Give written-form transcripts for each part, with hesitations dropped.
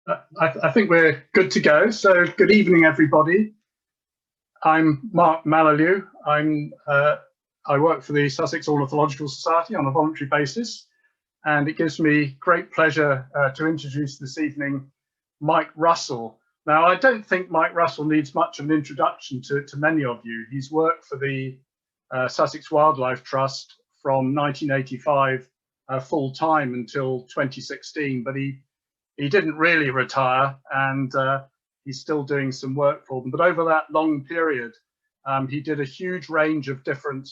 I think we're good to go. So good evening, everybody. I'm Mark Mallew. I work for the Sussex Ornithological Society on a voluntary basis, and it gives me great pleasure to introduce this evening Mike Russell. Now, I don't think Mike Russell needs much of an introduction to many of you. He's worked for the Sussex Wildlife Trust from 1985 full time until 2016, but he didn't really retire, and he's still doing some work for them. But over that long period, he did a huge range of different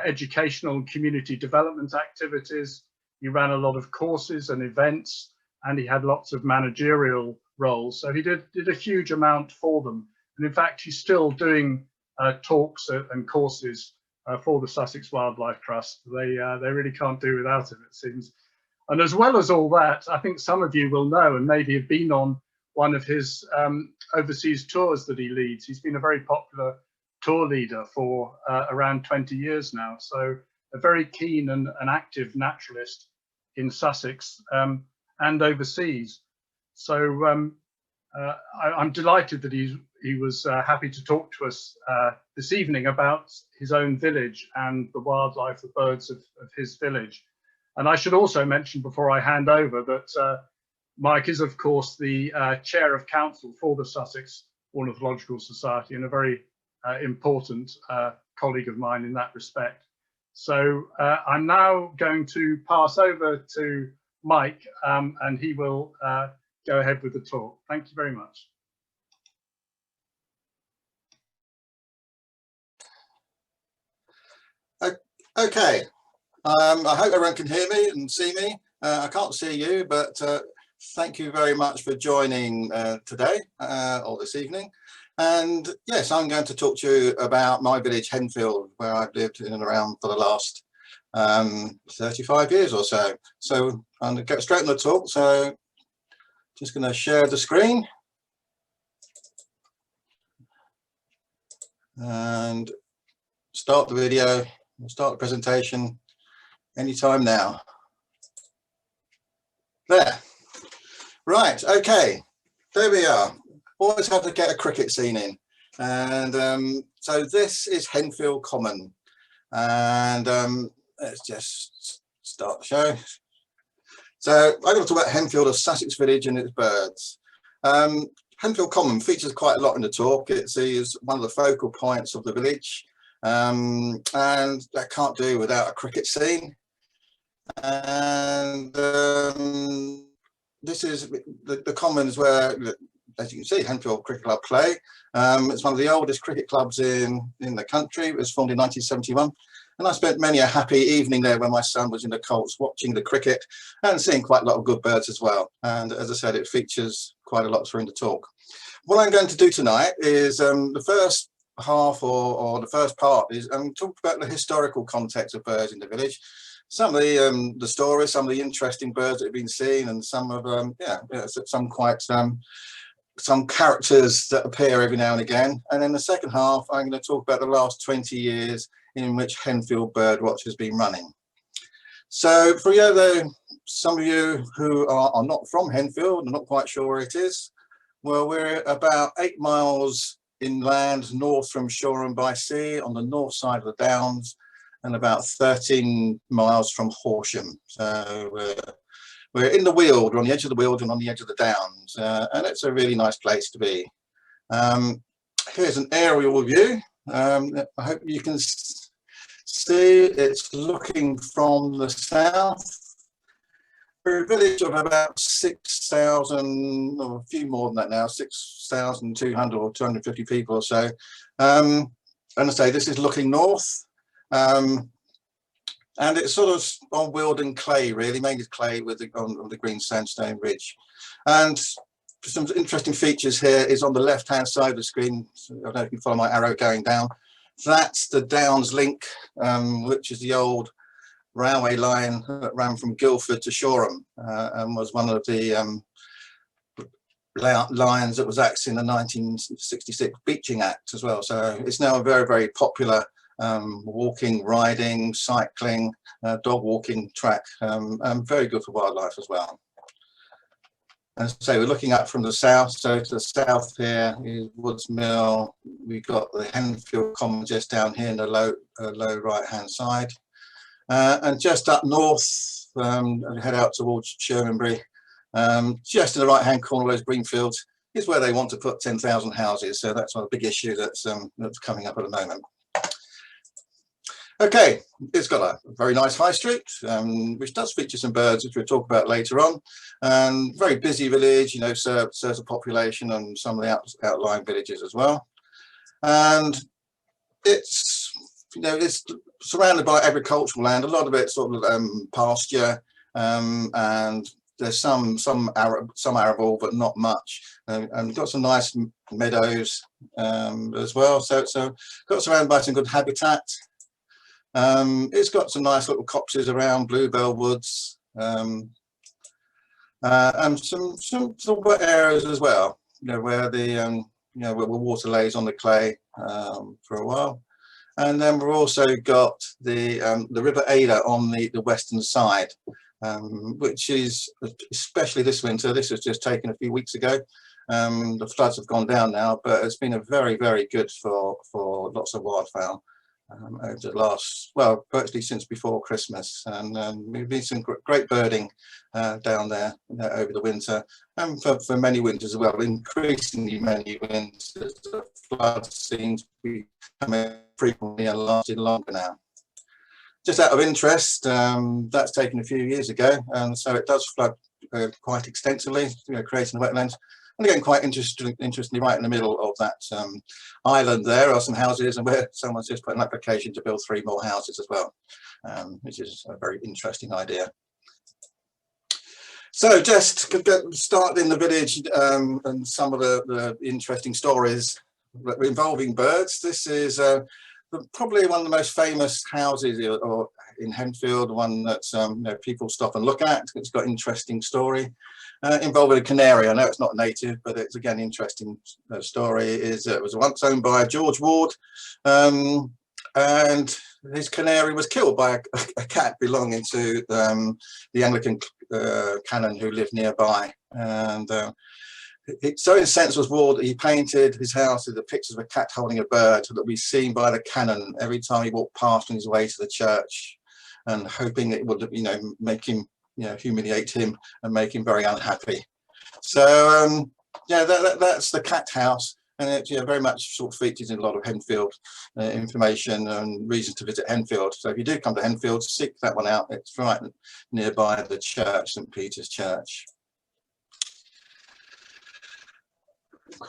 educational and community development activities. He ran a lot of courses and events, and he had lots of managerial roles. So he did a huge amount for them. And in fact, he's still doing talks and courses for the Sussex Wildlife Trust. They really can't do without him, it seems. And as well as all that, I think some of you will know and maybe have been on one of his overseas tours that he leads. He's been a very popular tour leader for around 20 years now. So a very keen and active naturalist in Sussex and overseas. So I'm delighted that he was happy to talk to us this evening about his own village and the wildlife, the birds of his village. And I should also mention before I hand over that Mike is, of course, the Chair of Council for the Sussex Ornithological Society and a very important colleague of mine in that respect. So I'm now going to pass over to Mike and he will go ahead with the talk. Thank you very much. Okay. I hope everyone can hear me and see me. I can't see you, but thank you very much for joining today or this evening. And yes, I'm going to talk to you about my village, Henfield, where I've lived in and around for the last 35 years or so. So I'm going to get straight on the talk. So just going to share the screen and start the video. We'll start the presentation anytime now. There. Right, okay, there we are. Always have to get a cricket scene in. And so this is Henfield Common. And let's just start the show. So I'm going to talk about Henfield, a Sussex village and its birds. Henfield Common features quite a lot in the talk. It's one of the focal points of the village. And that can't do without a cricket scene. And this is the commons where, as you can see, Henfield Cricket Club play. It's one of the oldest cricket clubs in the country. It was formed in 1971. And I spent many a happy evening there when my son was in the Colts watching the cricket and seeing quite a lot of good birds as well. And as I said, it features quite a lot during the talk. What I'm going to do tonight is the first half or the first part is talk about the historical context of birds in the village. Some of the stories, some of the interesting birds that have been seen, and some of some characters that appear every now and again. And in the second half, I'm going to talk about the last 20 years in which Henfield Birdwatch has been running. So for some of you who are not from Henfield and not quite sure where it is, well, we're about 8 miles inland north from Shoreham by sea on the north side of the Downs, and about 13 miles from Horsham. So we're in the Weald, we're on the edge of the Weald and on the edge of the Downs, and it's a really nice place to be. Here's an aerial view. I hope you can see it's looking from the south. We're a village of about 6,000, or a few more than that now, 6,200 or 250 people or so. And I say this is looking north. And it's sort of on weald and clay, really, mainly clay with on the green sandstone ridge. And some interesting features here is on the left-hand side of the screen. So I don't know if you can follow my arrow going down. That's the Downs Link, which is the old railway line that ran from Guildford to Shoreham, and was one of the lines that was axed in the 1966 Beaching Act as well. So it's now a very, very popular walking, riding, cycling, dog walking track, and very good for wildlife as well. And so we're looking up from the south. So to the south here is Woods Mill. We've got the Henfield Common just down here in the low right hand side. And just up north, head out towards Shermanbury, just in the right hand corner of those green fields is where they want to put 10,000 houses. So that's a big issue that's coming up at the moment. Okay, it's got a very nice high street, which does feature some birds, which we'll talk about later on. And very busy village, you know, serves a population and some of the outlying villages as well. And it's, you know, it's surrounded by agricultural land. A lot of it sort of pasture, and there's some arable, but not much. And we've got some nice meadows as well. So got surrounded by some good habitat. It's got some nice little copses around, bluebell woods, and some wet areas as well. You know, where the you know, where the water lays on the clay for a while. And then we've also got the River Ada on the western side, which is, especially this winter, this was just taken a few weeks ago. The floods have gone down now, but it's been a very, very good for lots of wildfowl over the last, well, virtually since before Christmas. And we've been some great birding down there over the winter, and for many winters as well, increasingly many winters. The floods seem to be coming frequently and lasting longer now. Just out of interest, that's taken a few years ago, and so it does flood quite extensively, you know, creating wetlands. And again, quite interestingly, right in the middle of that island there are some houses, and where someone's just put an application to build 3 more houses as well, which is a very interesting idea. So just start in the village and some of the interesting stories involving birds. This is probably one of the most famous houses in Henfield, one that you know, people stop and look at. It's got an interesting story involving a canary. I know it's not native, but it's again interesting story. Is it was once owned by George Ward, and his canary was killed by a cat belonging to the Anglican canon who lived nearby. And so incensed was Ward that he painted his house with the pictures of a cat holding a bird that would be seen by the canon every time he walked past on his way to the church, and hoping it would, you know, make him, you know, humiliate him and make him very unhappy. So yeah, that's the cat house, and it, yeah, very much sort of features in a lot of Henfield information and reasons to visit Henfield. So if you do come to Henfield, seek that one out. It's right nearby the church, St. Peter's Church.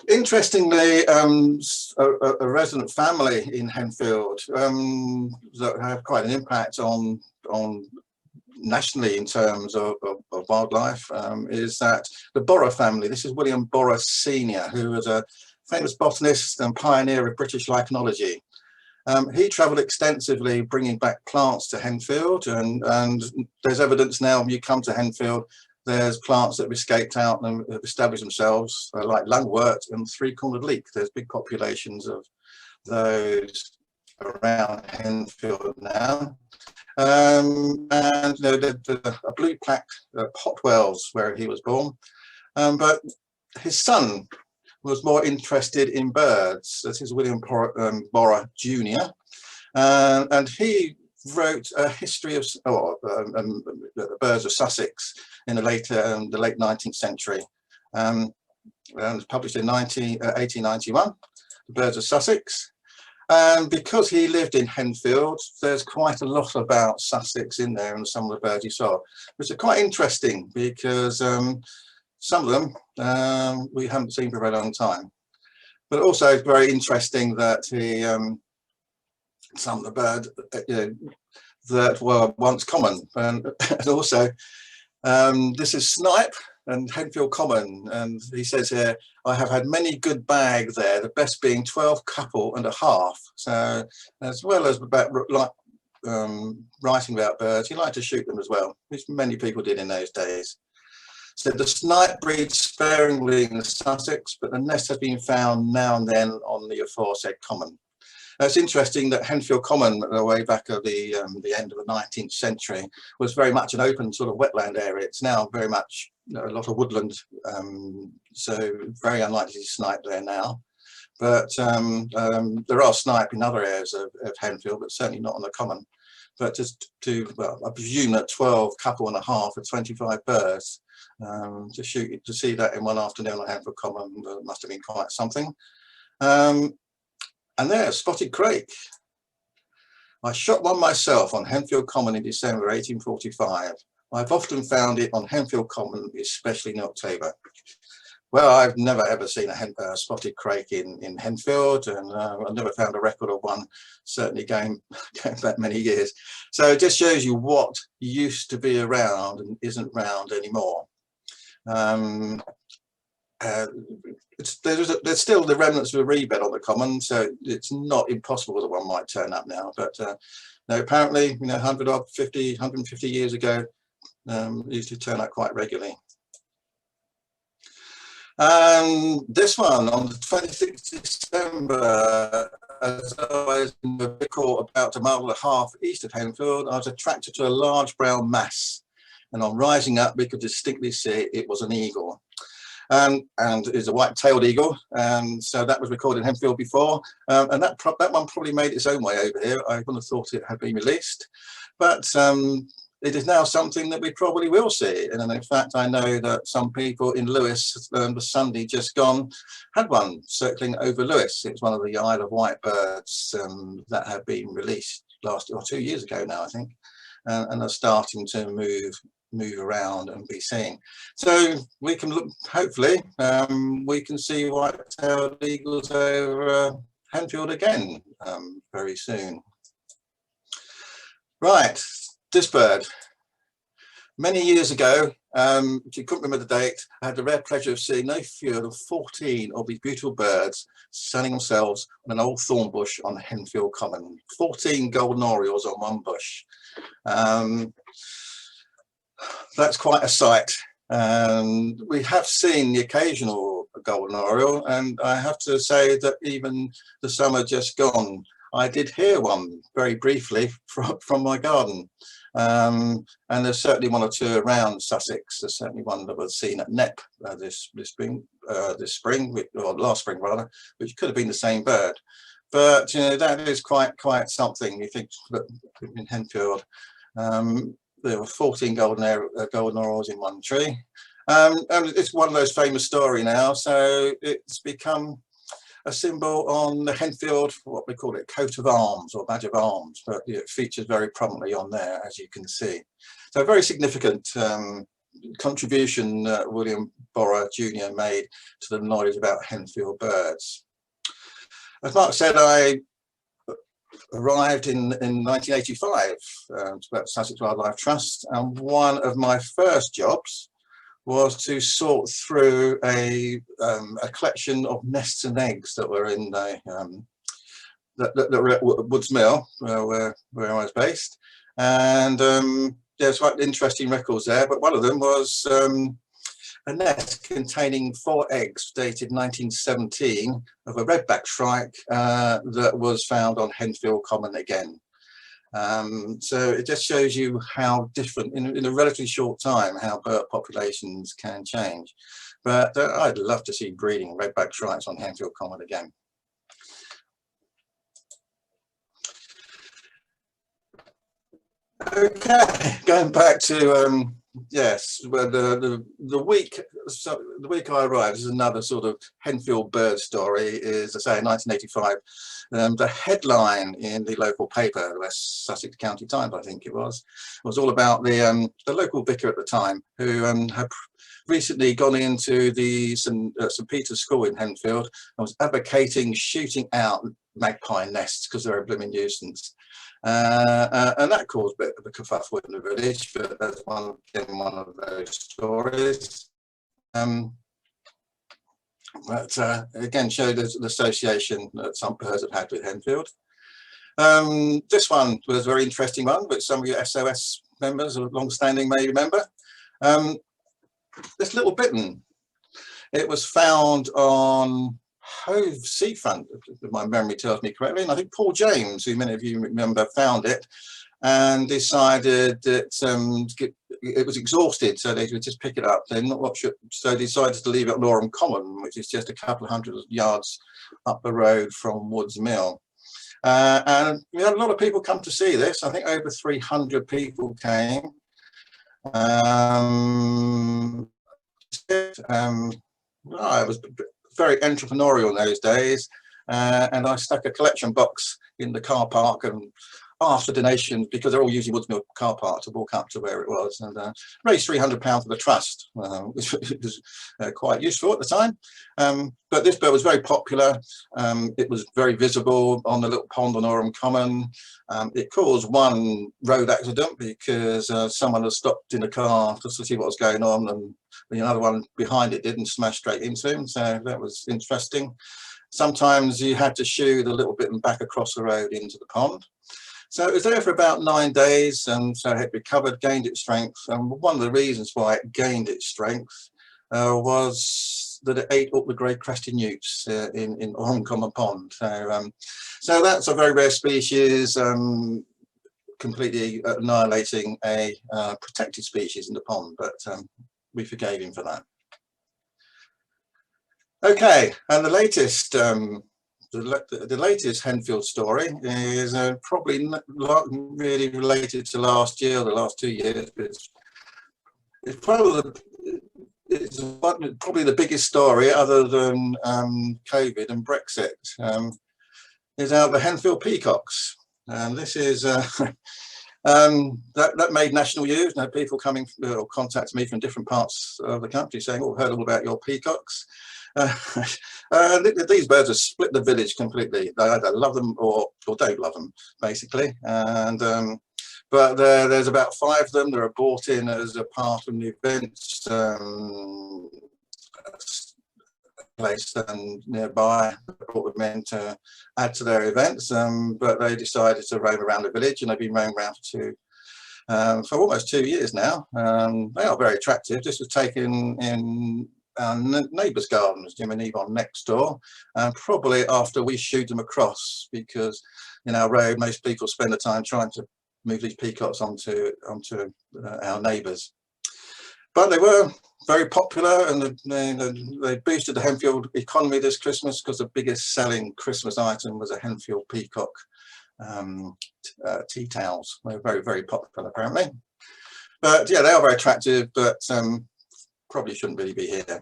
Interestingly, a resident family in Henfield that have quite an impact on nationally in terms of wildlife is that the Borough family. This is William Borough Senior, who was a famous botanist and pioneer of British lichenology. He travelled extensively bringing back plants to Henfield, and there's evidence now when you come to Henfield, there's plants that have escaped out and have established themselves, like lungwort and 3-cornered leek. There's big populations of those around Henfield now. And you know, a blue plaque Potwells, where he was born. But his son was more interested in birds. This is William Borough Jr. And he wrote a history of the birds of Sussex in the late 19th century, and was published in 1891, The Birds of Sussex. And because he lived in Henfield, there's quite a lot about Sussex in there and some of the birds he saw, which are quite interesting because some of them we haven't seen for a very long time. But also it's very interesting that he some of the birds that were once common, and also this is snipe and Henfield Common, and he says here, I have had many good bags there, the best being 12 couple and a half. So as well as about writing about birds, he liked to shoot them as well, which many people did in those days. So the snipe breeds sparingly in Sussex, but the nest has been found now and then on the aforesaid common. It's interesting that Henfield Common, way back at the end of the 19th century, was very much an open sort of wetland area. It's now very much a lot of woodland, so very unlikely to see snipe there now. But there are snipe in other areas of Henfield, but certainly not on the common. But just to, well, I presume that 12 couple and a half or 25 birds to see that in one afternoon on Henfield Common must have been quite something. And there, spotted crake. I shot one myself on Henfield Common in December 1845. I've often found it on Henfield Common, especially in October. Well, I've never ever seen a spotted crake in Henfield, and I've never found a record of one, certainly going back many years. So it just shows you what used to be around and isn't around anymore. There's still the remnants of a rebed on the common, so it's not impossible that one might turn up now. But no, apparently, you know, 150 years ago, it used to turn up quite regularly. This one on the 26th of December, as I was in the Vicar about a mile and a half east of Henfield, I was attracted to a large brown mass, and on rising up we could distinctly see it was an eagle, and it's a white-tailed eagle, and so that was recorded in Henfield before, and that one probably made its own way over here. I wouldn't have thought it had been released, but it is now something that we probably will see. And in fact, I know that some people in Lewis, the Sunday just gone, had one circling over Lewis. It's one of the Isle of Wight birds that have been released last 2 years ago now, I think, and are starting to move around and be seen. So we can look, hopefully, we can see white-tailed eagles over Hanfield again very soon. Right. This bird, many years ago, if you couldn't remember the date, I had the rare pleasure of seeing no fewer than 14 of these beautiful birds sunning themselves on an old thorn bush on Henfield Common. 14 golden orioles on one bush. That's quite a sight. We have seen the occasional golden oriole, and I have to say that even the summer just gone, I did hear one very briefly from my garden. And there's certainly one or two around Sussex. There's certainly one that was seen at Knepp this spring, or last spring rather, which could have been the same bird. But you know, that is quite something. You think that in Henfield there were 14 golden orioles in one tree, and it's one of those famous stories now. So it's become a symbol on the Henfield, what we call it, coat of arms or badge of arms, but it features very prominently on there, as you can see. So a very significant contribution William Borough Jr. made to the knowledge about Henfield birds. As Mark said, I arrived in 1985 to Sussex Wildlife Trust, and one of my first jobs was to sort through a collection of nests and eggs that were in that were at Woods Mill, where I was based, and there's quite interesting records there. But one of them was a nest containing 4 eggs dated 1917 of a redback shrike that was found on Henfield Common again. So it just shows you how different, in a relatively short time, how bird populations can change. But I'd love to see breeding redback shrikes on Henfield Common again. Okay, going back to yes, well, the week I arrived is another sort of Henfield bird story. Is, I say, in 1985. The headline in the local paper, the West Sussex County Times, I think it was all about the local vicar at the time, who had recently gone into the St Peter's School in Henfield and was advocating shooting out magpie nests because they're a blooming nuisance. And that caused a bit of a kerfuffle in the village, but that's one of those stories. But again, showed the association that some birds have had with Henfield. This one was a very interesting one, which some of your SOS members of long-standing may remember. This little bittern, it was found on Hove seafront, if my memory tells me correctly, and I think Paul James, who many of you remember, found it and decided that it was exhausted, so they would just pick it up. They're not what should, so they decided to leave it at Lorham Common, which is just a couple of hundred yards up the road from Woods Mill. And we had a lot of people come to see this. I think over 300 people came. I was very entrepreneurial in those days, and I stuck a collection box in the car park and after donations, because they're all using Woods Mill car park to walk up to where it was, and raised £300 for the trust, which was quite useful at the time. But this bird was very popular. It was very visible on the little pond on Lorham Common. It caused one road accident because someone had stopped in a car just to see what was going on, and another one behind it didn't smash straight into him, so that was interesting. Sometimes you had to shoo the little bit and back across the road into the pond. So it was there for about 9 days, and so it recovered, gained its strength. And one of the reasons why it gained its strength was that it ate up the grey crested newts in Lorham Common Pond. So that's a very rare species, completely annihilating a protected species in the pond, but we forgave him for that. Okay, and the latest Henfield story is probably not really related to last year or the last 2 years. It's probably the biggest story other than COVID and Brexit. Is out the Henfield Peacocks, and this is that made national news. Now people coming or contacting me from different parts of the country saying, "Oh, heard all about your peacocks." These birds have split the village completely. They either love them or don't love them, basically. And but there's about 5 of them that are brought in as a part of the events place nearby, brought them in to add to their events. But they decided to roam around the village, and they've been roaming around for almost 2 years now. They are very attractive. This was taken in our neighbours' gardens, Jim and Yvonne next door, and probably after we shooed them across, because in our road most people spend the time trying to move these peacocks onto our neighbours. But they were very popular, and they boosted the Hempfield economy this Christmas, because the biggest selling Christmas item was a Henfield peacock tea towels. They were very, very popular apparently. But yeah, they are very attractive, but probably shouldn't really be here.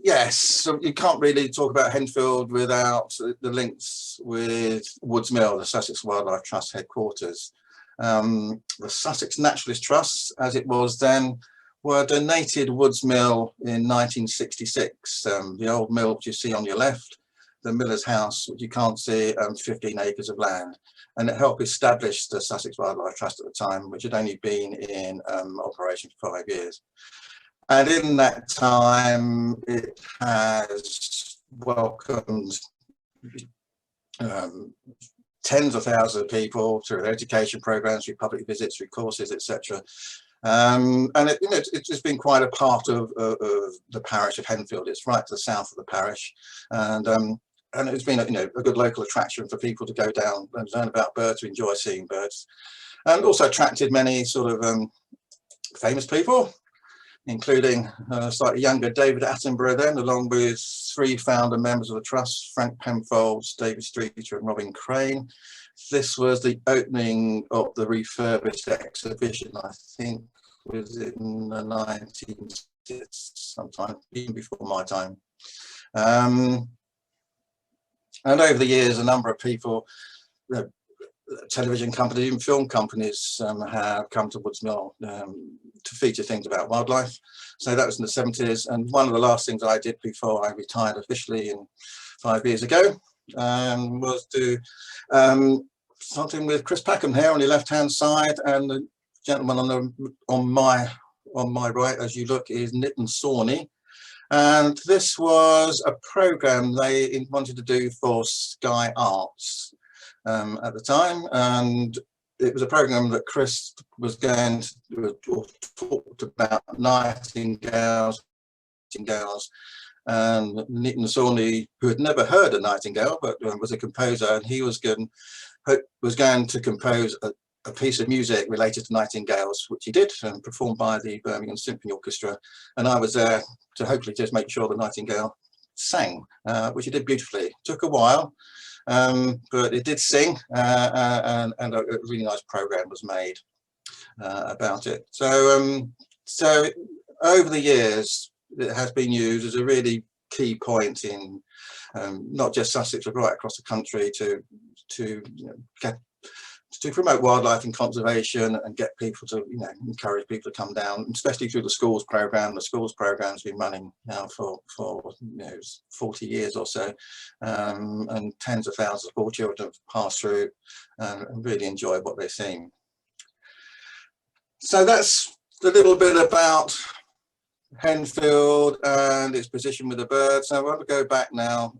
Yes, so you can't really talk about Henfield without the links with Woods Mill, the Sussex Wildlife Trust headquarters. The Sussex Naturalist Trust, as it was then, were donated Woods Mill in 1966. The old mill which you see on your left, the miller's house, which you can't see, 15 acres of land. And it helped establish the Sussex Wildlife Trust at the time, which had only been in operation for 5 years. And in that time, it has welcomed tens of thousands of people through education programs, through public visits, through courses, etc. And it's been quite a part of the parish of Henfield. It's right to the south of the parish, and it's been a good local attraction for people to go down and learn about birds, to enjoy seeing birds, and also attracted many sort of famous people, including slightly younger David Attenborough then, along with 3 founder members of the trust, Frank Penfolds, David Streeter and Robin Crane. This was the opening of the refurbished exhibition, I think was in the 1960s, sometime, even before my time. And over the years, a number of people, television companies, even film companies have come to Woods Mill to feature things about wildlife. So that was in the 70s. And one of the last things I did before I retired officially 5 years ago was do something with Chris Packham here on the left-hand side, and the gentleman on my right, as you look, is Nitin Sawney. And this was a program they wanted to do for Sky Arts at the time, and it was a program that Chris was going to talk about nightingales, and Nitin Sawney, who had never heard a nightingale but was a composer, and he was was going to compose a piece of music related to nightingales, which he did, and performed by the Birmingham Symphony Orchestra. And I was there to hopefully just make sure the nightingale sang, which he did beautifully. Took a while, but it did sing, and a really nice program was made about it. So over the years, it has been used as a really key point in not just Sussex, but right across the country to promote wildlife and conservation, and get people to, encourage people to come down, especially through the schools program. The schools program's been running now for 40 years or so, and tens of thousands of school children have passed through and really enjoy what they've seen. So that's a little bit about Henfield and its position with the birds. I want to go back now,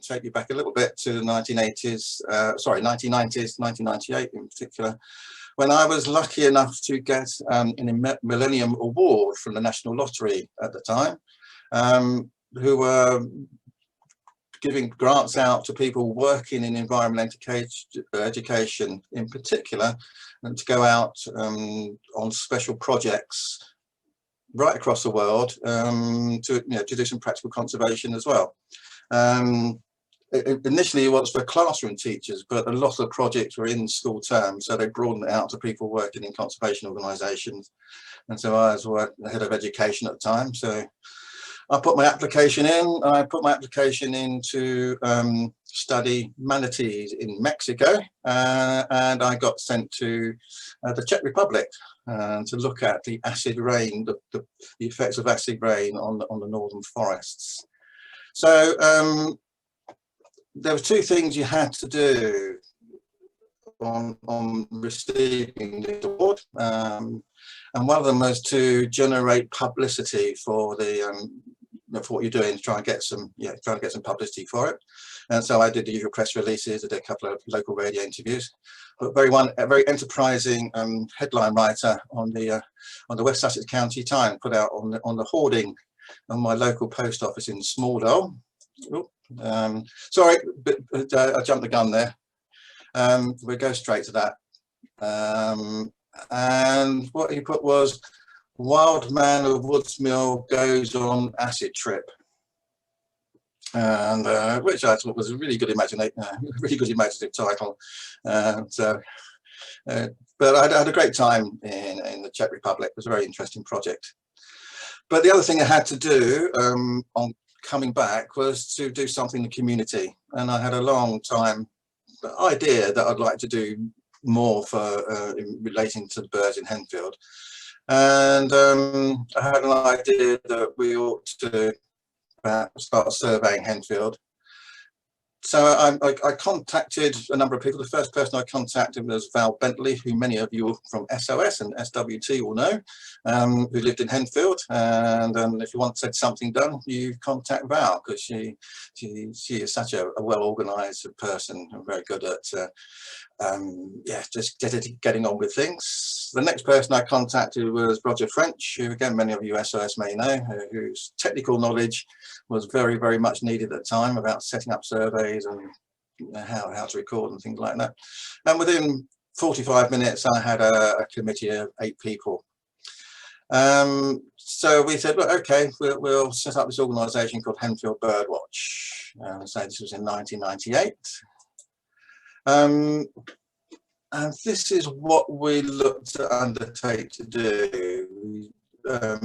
take you back a little bit to the 1980s, 1990s, 1998 in particular, when I was lucky enough to get a Millennium Award from the National Lottery at the time, who were giving grants out to people working in environmental education in particular, and to go out on special projects right across the world, to do some practical conservation as well. Initially it was for classroom teachers, but a lot of the projects were in school terms, so they broadened it out to people working in conservation organisations. And so I was the head of education at the time, so I put my application in. I put my application in to study manatees in Mexico, and I got sent to the Czech Republic to look at the acid rain, the effects of acid rain on the northern forests. So there were two things you had to do on receiving the award, and one of them was to generate publicity for the for what you're doing, to try and get some publicity for it. And so I did the usual press releases. I did a couple of local radio interviews, but a very enterprising headline writer on the West Sussex County Times put out on the hoarding on my local post office in Smalldale. Sorry, but I jumped the gun there. We'll go straight to that. And what he put was, "Wild man of Woodsmill goes on acid trip," and which I thought was a really good imaginative title. But I had a great time in the Czech Republic. It was a very interesting project. But the other thing I had to do on coming back was to do something in the community, and I had a long time idea that I'd like to do more for relating to the birds in Henfield. And I had an idea that we ought to start surveying Henfield. So I contacted a number of people. The first person I contacted was Val Bentley, who many of you from SOS and SWT will know, who lived in Henfield. And if you want something done, you contact Val, because she is such a well-organised person and very good at just getting on with things. The next person I contacted was Roger French, who again many of you SOS may know, whose technical knowledge was very, very much needed at the time about setting up surveys and how to record and things like that. And within 45 minutes I had a committee of 8 people. So we said, look, okay, we'll set up this organisation called Henfield Birdwatch. So this was in 1998. And this is what we looked to undertake to do. A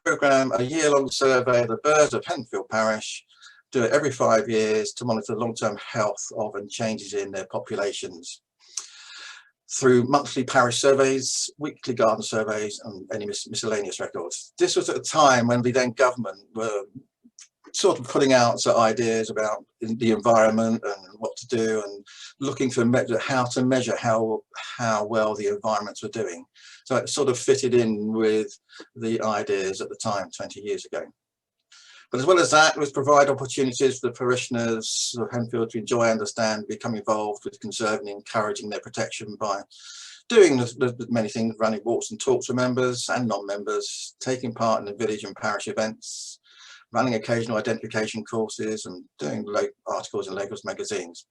programme, a year-long survey of the birds of Henfield Parish, do it every 5 years to monitor the long-term health of and changes in their populations through monthly parish surveys, weekly garden surveys, and any miscellaneous records. This was at a time when the then government were sort of putting out ideas about the environment and what to do, and looking for how to measure how well the environments were doing. So it sort of fitted in with the ideas at the time, 20 years ago. But as well as that, it was provide opportunities for the parishioners of Henfield to enjoy, understand, become involved with conserving and encouraging their protection by doing the many things, running walks and talks with members and non-members, taking part in the village and parish events, running occasional identification courses, and doing articles in local magazines.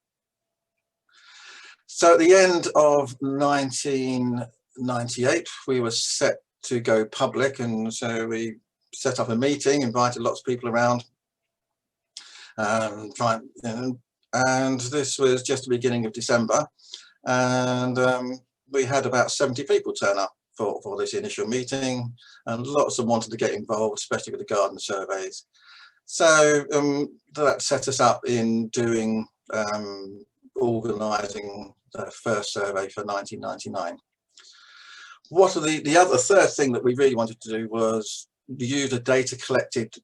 So at the end of 1998, we were set to go public, and so we set up a meeting, invited lots of people around, and this was just the beginning of December, and we had about 70 people turn up for this initial meeting, and lots of them wanted to get involved, especially with the garden surveys. So that set us up in doing organising the first survey for 1999. What are the other third thing that we really wanted to do was use the data collected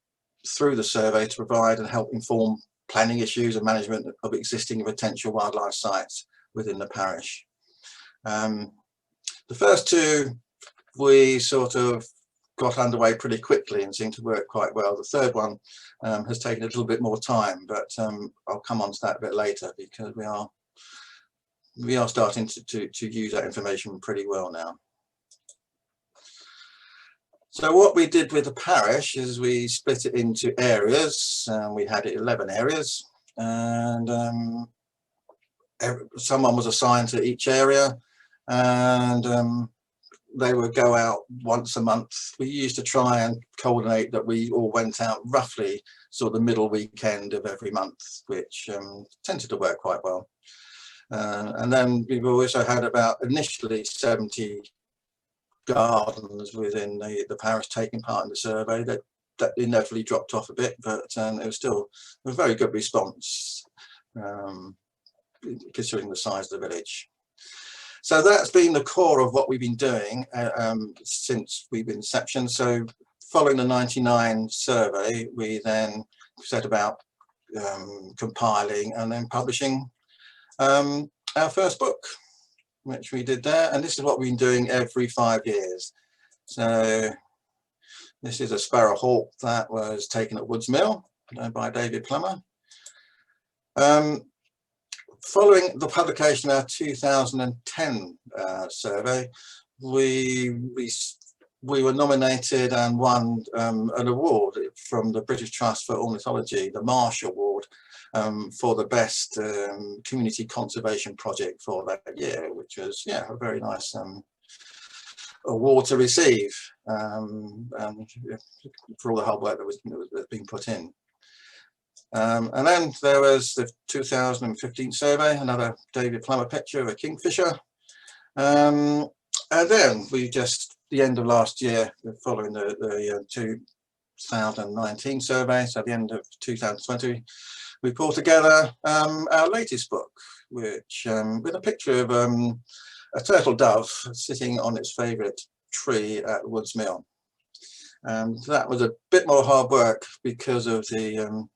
through the survey to provide and help inform planning issues and management of existing and potential wildlife sites within the parish. The first two we sort of got underway pretty quickly and seemed to work quite well. The third one has taken a little bit more time, but I'll come on to that a bit later, because we are starting to use that information pretty well now. So what we did with the parish is we split it into areas. We had 11 areas, and someone was assigned to each area, and they would go out once a month. We used to try and coordinate that we all went out roughly sort of the middle weekend of every month, which tended to work quite well. And then we've also had about initially 70 gardens within the parish taking part in the survey. That inevitably dropped off a bit, but it was still a very good response, considering the size of the village. So that's been the core of what we've been doing since we've been inception. So following the 99 survey, we then set about compiling and then publishing our first book, which we did there. And this is what we've been doing every 5 years. So this is a sparrow hawk that was taken at Woods Mill by David Plummer. Following the publication of our 2010 survey, we were nominated and won an award from the British Trust for Ornithology, the Marsh Award, for the best community conservation project for that year, which was, yeah, a very nice award to receive, for all the hard work that was being put in. And then there was the 2015 survey, another David Plummer picture of a kingfisher. And then we just, the end of last year, following the 2019 survey, so at the end of 2020, we pulled together our latest book, which with a picture of a turtle dove sitting on its favourite tree at Woods Mill. That was a bit more hard work because of the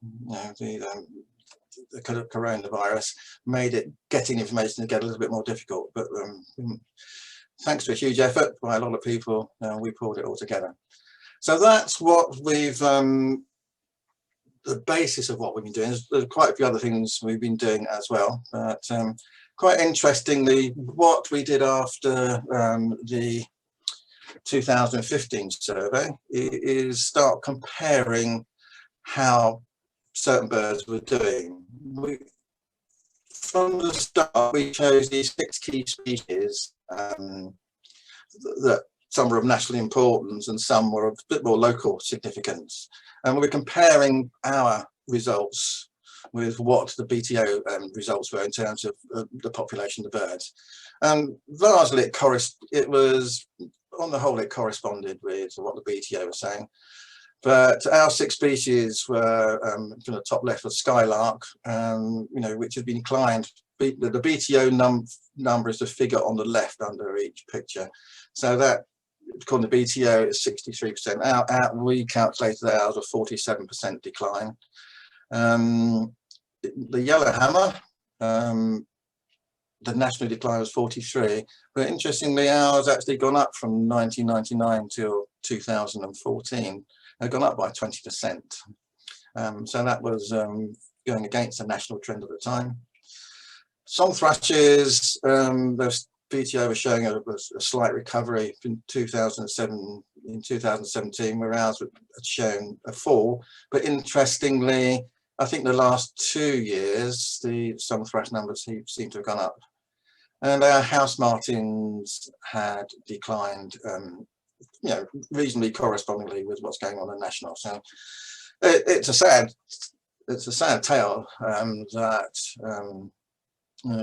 coronavirus made it getting information together a little bit more difficult. But thanks to a huge effort by a lot of people, we pulled it all together. So that's what we've, the basis of what we've been doing. There's quite a few other things we've been doing as well. But quite interestingly, what we did after the 2015 survey is start comparing how certain birds were doing. From the start, we chose these 6 key species that some were of national importance and some were of a bit more local significance. And we're comparing our results with what the BTO results were in terms of the population of the birds. And largely it was, on the whole, it corresponded with what the BTO was saying. But our 6 species were, from the top left, was skylark, which had been declined. The BTO number is the figure on the left under each picture. So that, according to BTO, is 63%. We calculated ours a 47% decline. The yellow hammer, the national decline was 43, but interestingly, ours actually gone up from 1999 till 2014. They've gone up by 20%. So that was going against the national trend at the time. Song thrushes, the BTO was showing a slight recovery in 2007, in 2017, where ours had shown a fall. But interestingly, I think the last 2 years, the song thrush numbers seem to have gone up. and our house martins had declined, you know, reasonably correspondingly with what's going on in national. So it's a sad tale that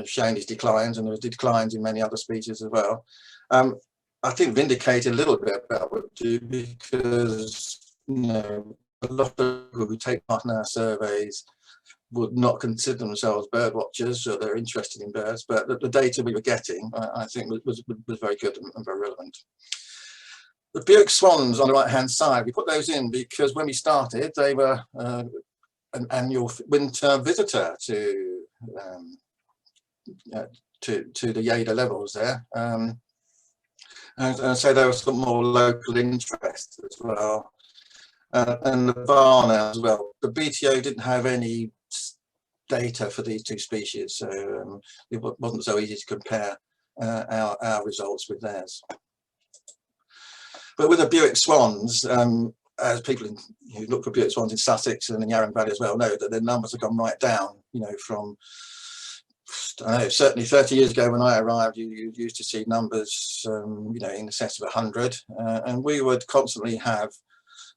showing these declines, and there was declines in many other species as well. I think vindicated a little bit about what we do, because you know, a lot of people who take part in our surveys would not consider themselves bird watchers, or they're interested in birds, but the data we were getting, I think, was very good and very relevant. The Buick swans on the right hand side, we put those in because when we started, they were an annual winter visitor to the Yader levels there, and so there was some more local interest as well, and the Varna as well. The BTO didn't have any data for these two species, so it wasn't so easy to compare our results with theirs. But with the Buick swans, as people who look for Buick swans in Sussex and in Yarra Valley as well know, that their numbers have gone right down. You know, from I don't know, certainly 30 years ago when I arrived, you used to see numbers, you know, in excess of 100, and we would constantly have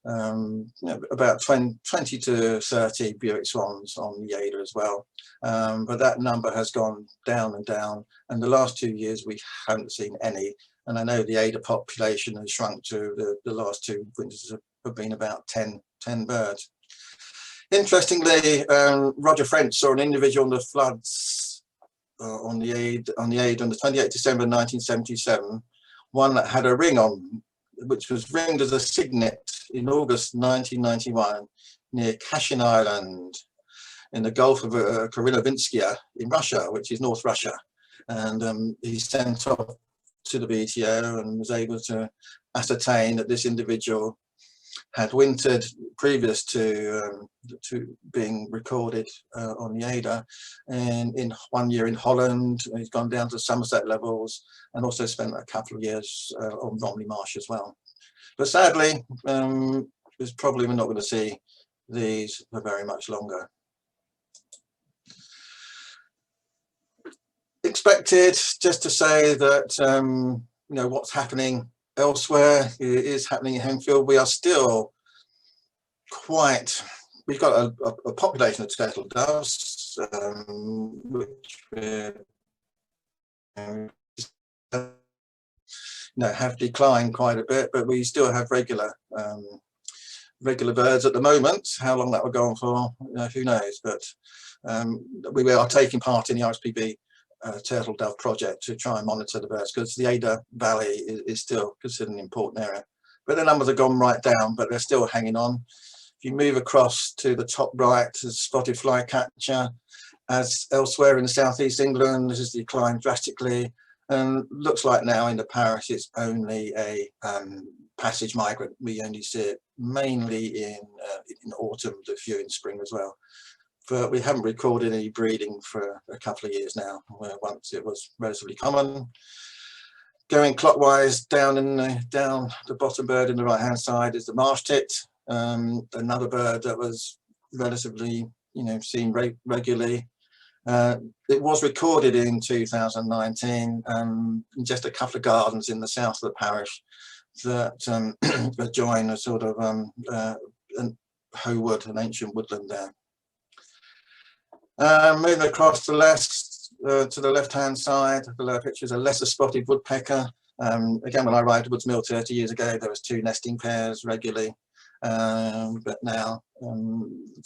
you know, about 20 to 30 Buick swans on the Yader as well, but that number has gone down and down, and the last 2 years we haven't seen any. And I know the Yader population has shrunk to the last 2 winters have been about 10 birds. Interestingly, Roger French saw an individual on the floods on the Yader on the 28th December 1977, one that had a ring on, which was ringed as a signet in August 1991 near Kashin Island in the Gulf of Karilovinskaya in Russia, which is North Russia. And he sent off to the BTO and was able to ascertain that this individual had wintered previous to being recorded on the Yader, and in 1 year in Holland. He's gone down to Somerset levels, and also spent a couple of years on Romney Marsh as well. But sadly, it's probably we're not going to see these for very much longer. Expected, just to say that you know, what's happening elsewhere is happening in Hempfield. We are still quite, we've got a population of turtle doves, which have declined quite a bit, but we still have regular birds at the moment. How long that will go on for, who knows, but we are taking part in the RSPB turtle dove project to try and monitor the birds, because the Yader Valley is still considered an important area. But the numbers have gone right down, but they're still hanging on. If you move across to the top right, there's spotted flycatcher. As elsewhere in the southeast England, this has declined drastically, and looks like now in the parish it's only a passage migrant. We only see it mainly in autumn, a few in spring as well. But we haven't recorded any breeding for a couple of years now, where once it was relatively common. Going clockwise down the bottom bird in the right hand side is the Marsh Tit, another bird that was relatively, seen regularly. It was recorded in 2019 in just a couple of gardens in the south of the parish that adjoin a sort of hoe wood, an ancient woodland there. Moving across to the left-hand side, the lower picture is a lesser spotted woodpecker. Again, when I arrived at Woods Mill 30 years ago, there was 2 nesting pairs regularly, but now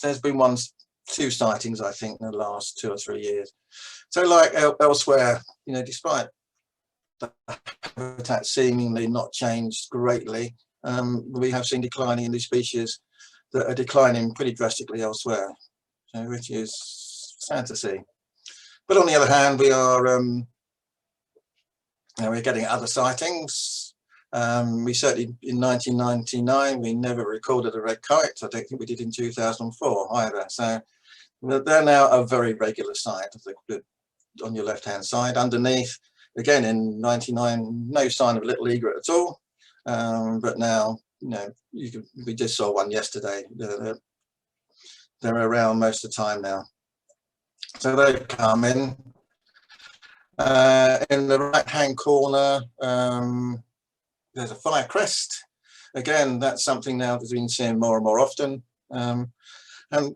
there's been 2 sightings, I think, in the last 2 or 3 years. So, like elsewhere, despite the habitat seemingly not changed greatly, we have seen declining in these species that are declining pretty drastically elsewhere, which is sad to see. But on the other hand, we are we're getting other sightings. We certainly, in 1999, we never recorded a red kite. I don't think we did in 2004 either. So they're now a very regular sight on your left-hand side. Underneath, again in 99, no sign of little egret at all. But now, we just saw one yesterday. They're around most of the time now. So they've come in. In the right hand corner, there's a firecrest. Again, that's something now that's been seen more and more often. And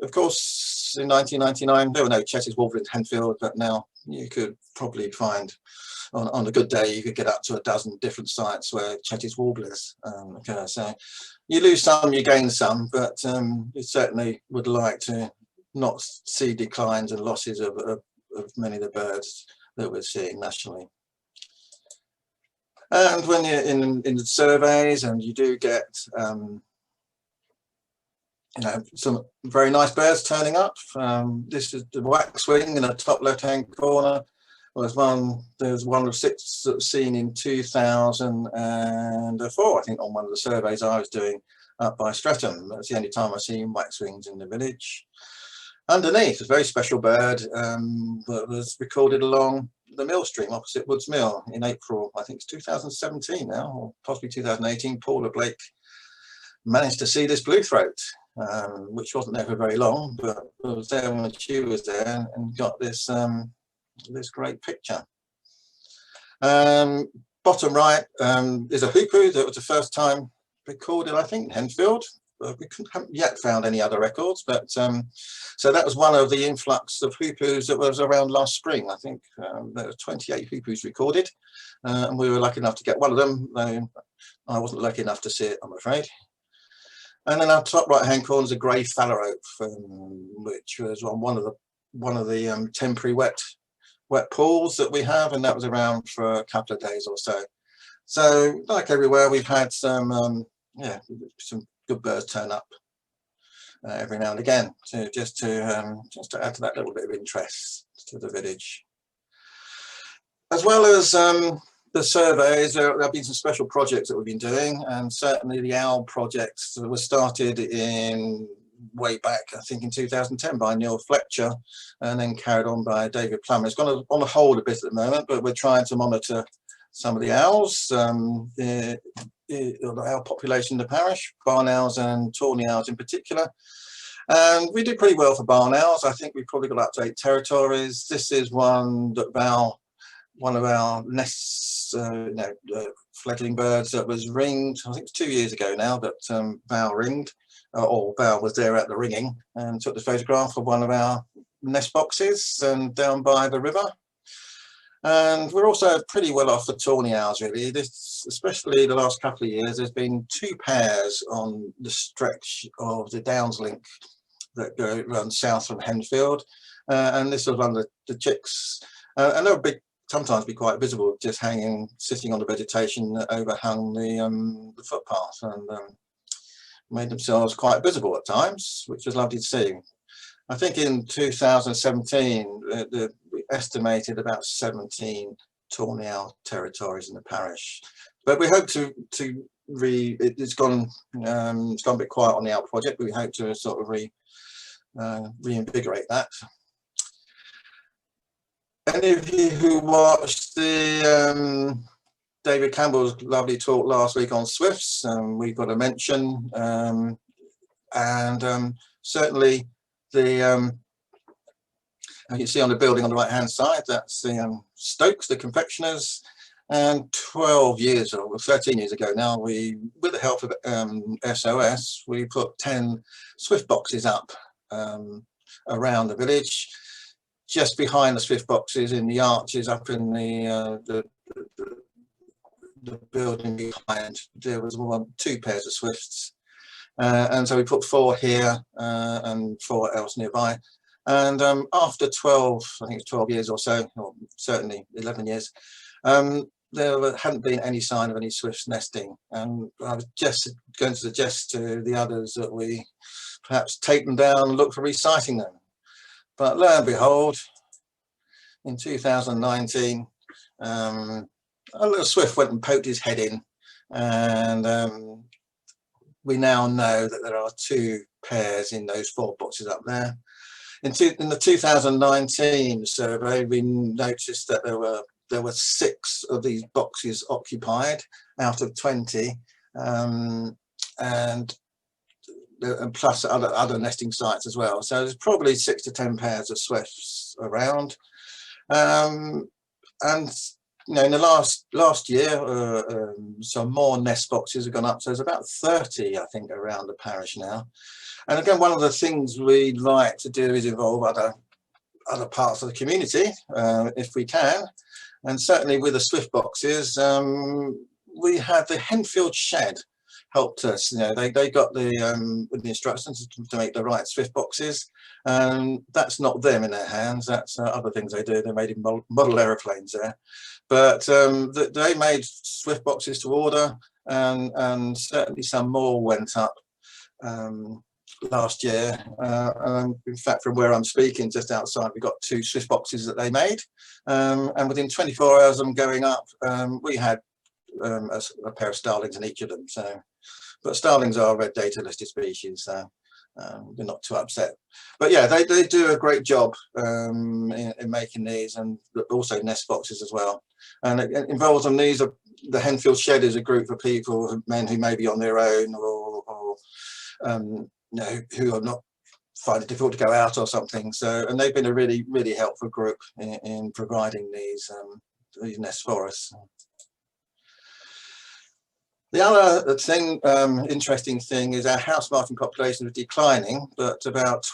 of course, in 1999, there were no Chetty's warblers in Henfield, but now you could probably find, on a good day, you could get up to a dozen different sites where Chetty's warblers occur. So you lose some, you gain some, but you certainly would like to not see declines and losses of many of the birds that we're seeing nationally. And when you're in the surveys and you do get you know, some very nice birds turning up. This is the waxwing in the top left-hand corner. There's one of 6 that was seen in 2004, I think, on one of the surveys I was doing up by Streatham. That's the only time I've seen waxwings in the village. Underneath, a very special bird that was recorded along the mill stream opposite Woods Mill in April, I think it's 2017 now, or possibly 2018. Paula Blake managed to see this blue throat, which wasn't there for very long, but was there when she was there and got this this great picture. Bottom right is a hoopoo that was the first time recorded, I think, in Henfield. We haven't yet found any other records, but so that was one of the influx of hoopoos that was around last spring. I think there were 28 hoopoos recorded, and we were lucky enough to get one of them. I wasn't lucky enough to see it, I'm afraid. And then our top right hand corner is a grey Phalarope, which was on one of the temporary wet pools that we have, and that was around for a couple of days or so. So like everywhere, we've had some good birds turn up every now and again just to add to that little bit of interest to the village. As well as the surveys, there have been some special projects that we've been doing, and certainly the owl projects that were started way back, I think, in 2010 by Neil Fletcher, and then carried on by David Plummer. It's gone on hold a bit at the moment, but we're trying to monitor some of the owls, the owl population in the parish, barn owls and tawny owls in particular. And we did pretty well for barn owls. I think we've probably got up to 8 territories. This is one of our nests, fledgling birds that was ringed. I think it's 2 years ago now that Val ringed, or Val was there at the ringing and took the photograph of one of our nest boxes and down by the river. And we're also pretty well off for tawny owls, really. Especially the last couple of years, there's been 2 pairs on the stretch of the Downs link that runs south from Henfield, and this was one of the chicks, and they were sometimes be quite visible, just sitting on the vegetation that overhung the footpath, and made themselves quite visible at times, which was lovely to see. I think in 2017, we estimated about 17 tawny owl territories in the parish. But we hope it's gone a bit quiet on the owl project, but we hope to sort of reinvigorate that. Any of you who watched the David Campbell's lovely talk last week on swifts, we've got a mention, and certainly the you can see on the building on the right hand side, that's the Stokes, the confectioners. And 12 years or 13 years ago now, with the help of SOS, we put 10 swift boxes up around the village. Just behind the swift boxes, in the arches up in the building behind, there was 2 pairs of swifts, and so we put 4 here and 4 else nearby. And after 12, I think it's 12 years or so, or certainly 11 years, there hadn't been any sign of any swifts nesting. And I was just going to suggest to the others that we perhaps take them down and look for resighting them. But lo and behold, in 2019, a little swift went and poked his head in, and we now know that there are 2 pairs in those 4 boxes up there. In the 2019 survey, we noticed that there were 6 of these boxes occupied out of 20, and plus other nesting sites as well. So there's probably 6 to 10 pairs of swifts around. And you know, in the last year, some more nest boxes have gone up. So there's about 30, I think, around the parish now. And again, one of the things we like to do is involve other parts of the community, if we can. And certainly with the Swift boxes, we had the Henfield shed helped us. You know, they got the with the instructions to make the right Swift boxes. That's not them in their hands. That's other things they do. They made model aeroplanes there, but they made Swift boxes to order, and certainly some more went up last year. In fact, from where I'm speaking, just outside, we got 2 Swift boxes that they made, and within 24 hours of them going up, we had a pair of starlings in each of them. So, but starlings are red data listed species, so we're not too upset. But yeah, they do a great job in making these, and also nest boxes as well. And it involves them. These are the Henfield shed is a group of people, men who may be on their own, or you know, who are not find it difficult to go out or something. So, and they've been a really helpful group in providing these nests for us. The other thing, interesting thing, is our house martin population was declining, but about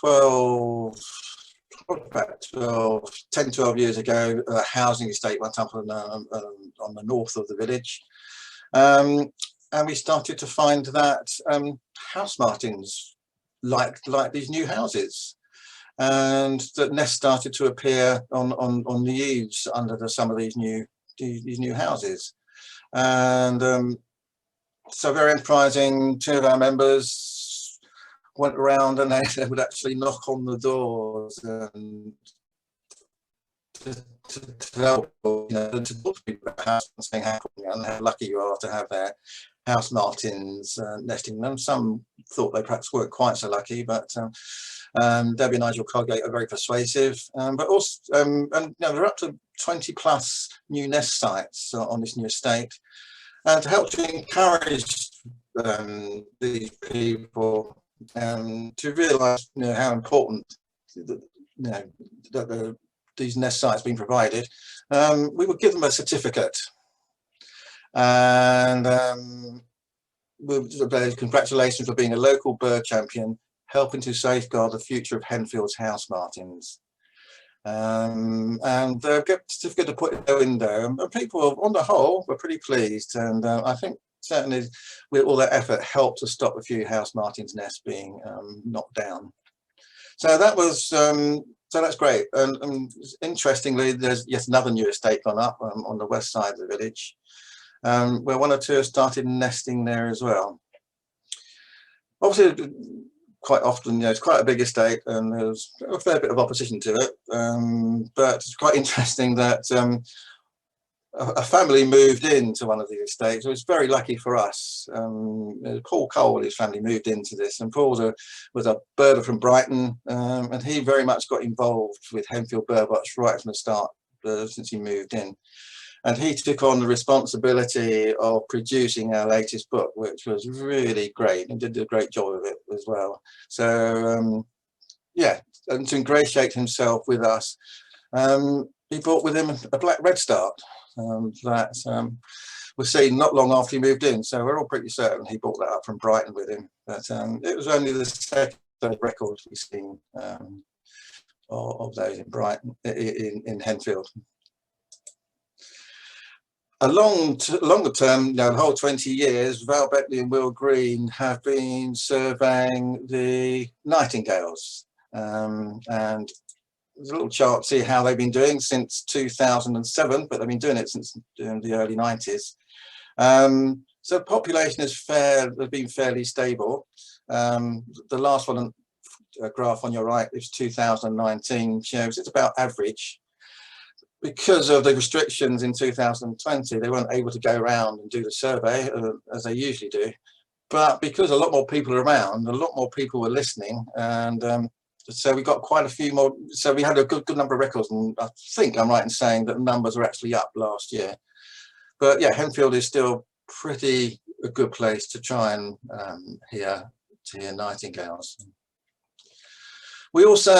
10, 12 years ago, a housing estate went up on the north of the village. And we started to find that house martins like these new houses, and that nests started to appear on the eaves under some of these new houses. And so very enterprising, 2 of our members went around and they would actually knock on the doors and to tell, you know, to talk to people about house and saying how lucky you are to have their house martins nesting them. Some thought they perhaps weren't quite so lucky, but Debbie and Nigel Colgate are very persuasive. But also, and you know, there are up to 20 plus new nest sites on this new estate. And to help to encourage these people to realise, you know, how important these nest sites being provided, we would give them a certificate, and congratulations for being a local bird champion, helping to safeguard the future of Henfield's house martins. And get a certificate to put in the window, and people on the whole were pretty pleased, and I think certainly with all that effort helped to stop a few house martins nests being knocked down. So that was so that's great. And interestingly, there's yet another new estate gone up on the west side of the village, where 1 or 2 have started nesting there as well. Obviously, quite often, you know, it's quite a big estate and there's a fair bit of opposition to it, but it's quite interesting that a family moved into one of the estates. It was very lucky for us. Paul Cole and his family moved into this, and Paul was a birder from Brighton, and he very much got involved with Henfield Birdwatch right from the start, since he moved in. And he took on the responsibility of producing our latest book, which was really great, and did a great job of it as well. So yeah, and to ingratiate himself with us, he brought with him a black redstart that was seen not long after he moved in. So we're all pretty certain he brought that up from Brighton with him. But it was only the second record we've seen of those in Brighton, in Henfield. A longer term, you know, the whole 20 years, Val Beckley and Will Green have been surveying the nightingales, and there's a little chart to see how they've been doing since 2007, but they've been doing it since the early 90s. So population has been fairly stable. The last one, graph on your right, is 2019, shows it's about average. Because of the restrictions in 2020, they weren't able to go around and do the survey as they usually do. But because a lot more people are around, a lot more people were listening, and so we got quite a few more. So we had a good number of records, and I think I'm right in saying that numbers are actually up last year. But yeah, Hempfield is still pretty a good place to try and hear nightingales. We also,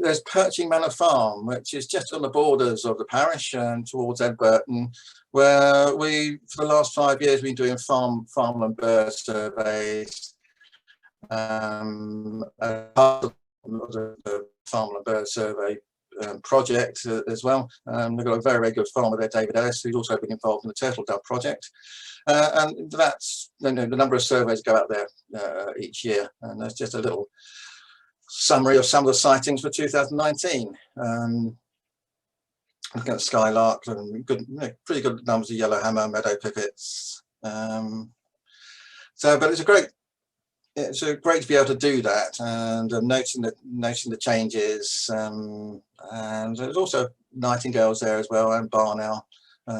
there's Perching Manor Farm, which is just on the borders of the parish and towards Edburton, where we, for the last 5 years, been doing farmland bird surveys. Part of the farmland bird survey project as well. We've got a very, very good farmer there, David Ellis, who's also been involved in the turtle dove project. And that's, you know, the number of surveys go out there each year. And there's just a little summary of some of the sightings for 2019. Looking at skylark and good, you know, pretty good numbers of yellowhammer, meadow pipits. But it's great to be able to do that, and noticing the changes. And there's also nightingales there as well, and barn owl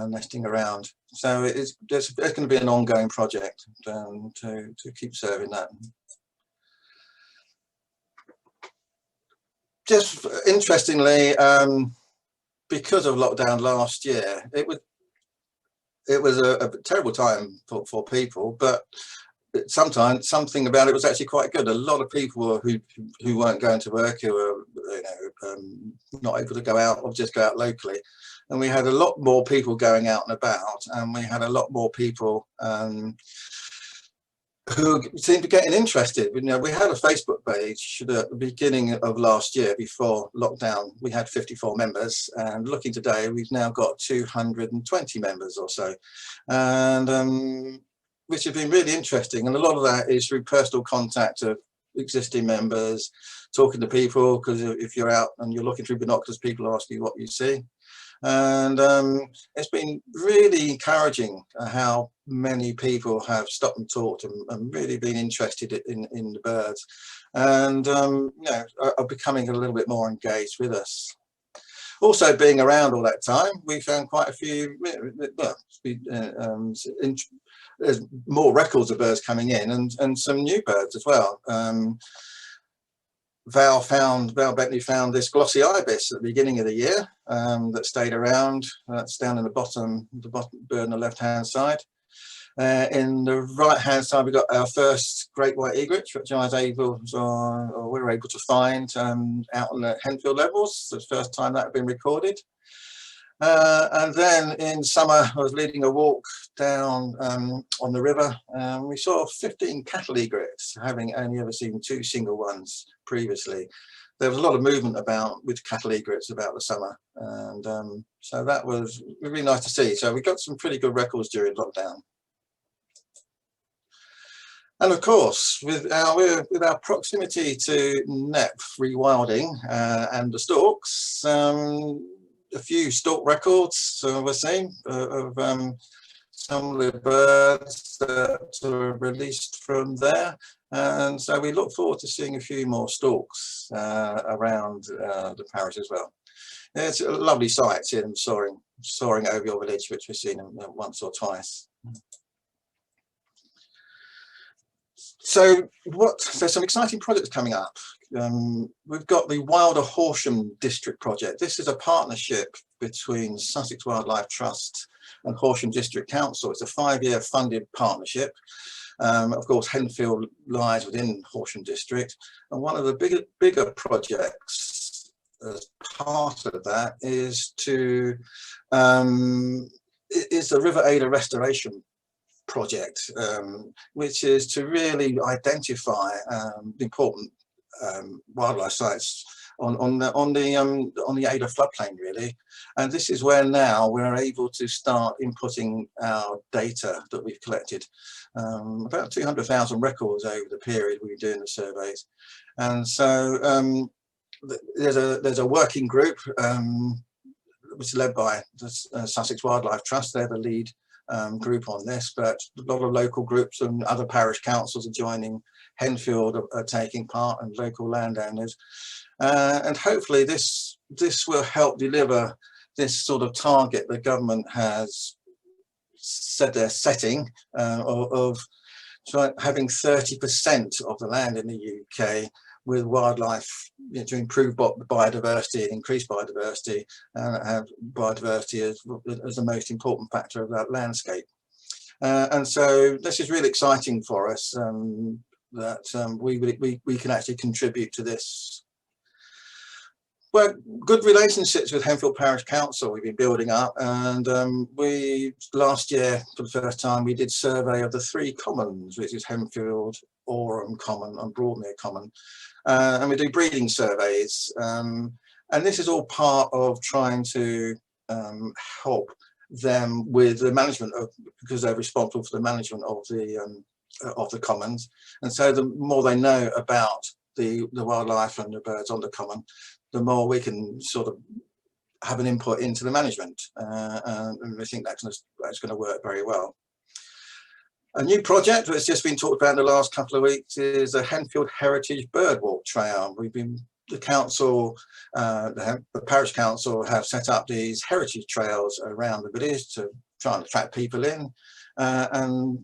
nesting around. So it's going to be an ongoing project to keep serving that. Just interestingly, because of lockdown last year, it was a terrible time for people, but sometimes something about it was actually quite good. A lot of people who weren't going to work, who were, you know, not able to go out or just go out locally, and we had a lot more people going out and about, and we had a lot more people who seemed to be getting interested. You know, we had a Facebook page at the beginning of last year before lockdown. We had 54 members, and looking today, we've now got 220 members or so, and which has been really interesting. And a lot of that is through personal contact of existing members, talking to people, because if you're out and you're looking through binoculars, people ask you what you see. And it's been really encouraging how many people have stopped and talked and really been interested in the birds, and you know, are becoming a little bit more engaged with us. Also, being around all that time, we found quite a few, well, there's more records of birds coming in, and some new birds as well. Val Bentley found this glossy ibis at the beginning of the year that stayed around. That's down in the bottom bird on the left-hand side. In the right-hand side, we got our first great white egret, which we were able to find out on the Henfield levels. It's the first time that had been recorded. And then in summer, I was leading a walk down on the river, and we saw 15 cattle egrets, having only ever seen 2 single ones previously. There was a lot of movement about with cattle egrets about the summer, and so that was really nice to see. So we got some pretty good records during lockdown. And of course, with our proximity to NEP rewilding and the storks, a few stork records we're seeing of some of the birds that were released from there, and so we look forward to seeing a few more storks around the parish as well. It's a lovely sight, seeing them soaring over your village, which we've seen them once or twice. So there's some exciting projects coming up. We've got the Wilder Horsham District project. This is a partnership between Sussex Wildlife Trust and Horsham District Council. It's a 5-year funded partnership. Of course, Henfield lies within Horsham District, and one of the bigger projects as part of that is the River Ada Restoration project, which is to really identify important wildlife sites on the Ada floodplain, really. And this is where now we're able to start inputting our data that we've collected, about 200,000 records over the period we've been doing the surveys. And so there's a working group which is led by the Sussex Wildlife Trust. They're the lead group on this, but a lot of local groups and other parish councils are joining. Henfield are taking part, and local landowners, and hopefully this will help deliver this sort of target the government has said they're setting of having 30% of the land in the UK with wildlife, you know, to improve biodiversity and increase biodiversity, and have biodiversity as the most important factor of that landscape. And so this is really exciting for us, that we can actually contribute to this Well, good relationships with Henfield Parish Council we've been building up, and we last year for the first time we did survey of the 3 commons, which is Hempfield, Orham Common and Broadmere Common, and we do breeding surveys, and this is all part of trying to help them with the management of, because they're responsible for the management of the commons, and so the more they know about the wildlife and the birds on the common, the more we can sort of have an input into the management, and I think that's going to work very well. A new project that's just been talked about in the last couple of weeks is a Henfield Heritage Birdwalk Trail. The council, the parish council, have set up these heritage trails around the village to try and attract people in, and